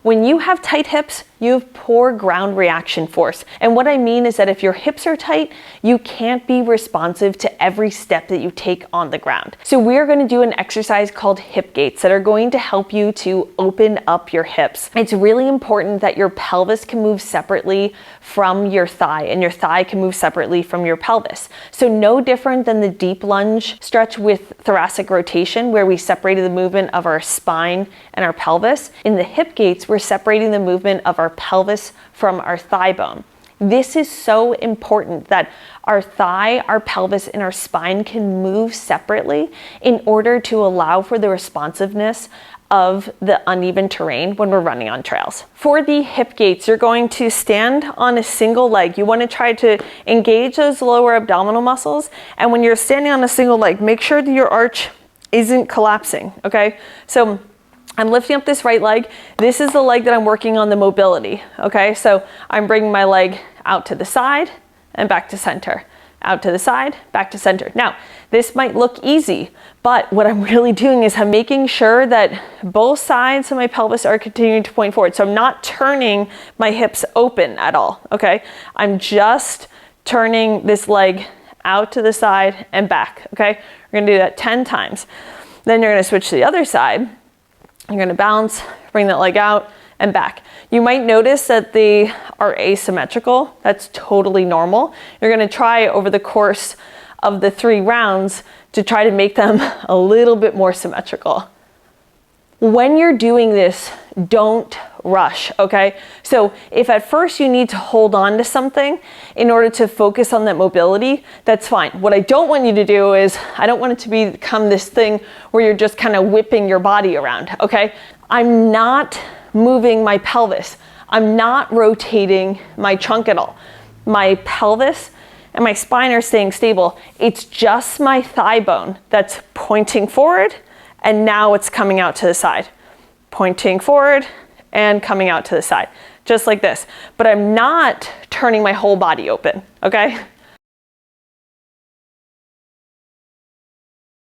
When you have tight hips, you have poor ground reaction force. And what I mean is that if your hips are tight, you can't be responsive to every step that you take on the ground. So we're going to do an exercise called hip gates that are going to help you to open up your hips. It's really important that your pelvis can move separately from your thigh and your thigh can move separately from your pelvis. So no different than the deep lunge stretch with thoracic rotation where we separated the movement of our spine and our pelvis. In the hip gates, we're separating the movement of our pelvis from our thigh bone. This is so important that our thigh, our pelvis, and our spine can move separately in order to allow for the responsiveness of the uneven terrain when we're running on trails. For the hip gates, you're going to stand on a single leg. You want to try to engage those lower abdominal muscles. And when you're standing on a single leg, make sure that your arch isn't collapsing, okay? So I'm lifting up this right leg. This is the leg that I'm working on the mobility, okay? So I'm bringing my leg out to the side and back to center, out to the side, back to center. Now, this might look easy, but what I'm really doing is I'm making sure that both sides of my pelvis are continuing to point forward. So I'm not turning my hips open at all, okay? I'm just turning this leg out to the side and back, okay? We're gonna do that 10 times. Then you're gonna switch to the other side. You're gonna bounce, bring that leg out and back. You might notice that they are asymmetrical. That's totally normal. You're gonna try over the course of the 3 rounds to try to make them a little bit more symmetrical. When you're doing this, don't rush, okay? So if at first you need to hold on to something in order to focus on that mobility, that's fine. What I don't want you to do is, I don't want it to become this thing where you're just kind of whipping your body around, okay? I'm not moving my pelvis. I'm not rotating my trunk at all. My pelvis and my spine are staying stable. It's just my thigh bone that's pointing forward, and now it's coming out to the side. Pointing forward and coming out to the side, just like this. But I'm not turning my whole body open, okay?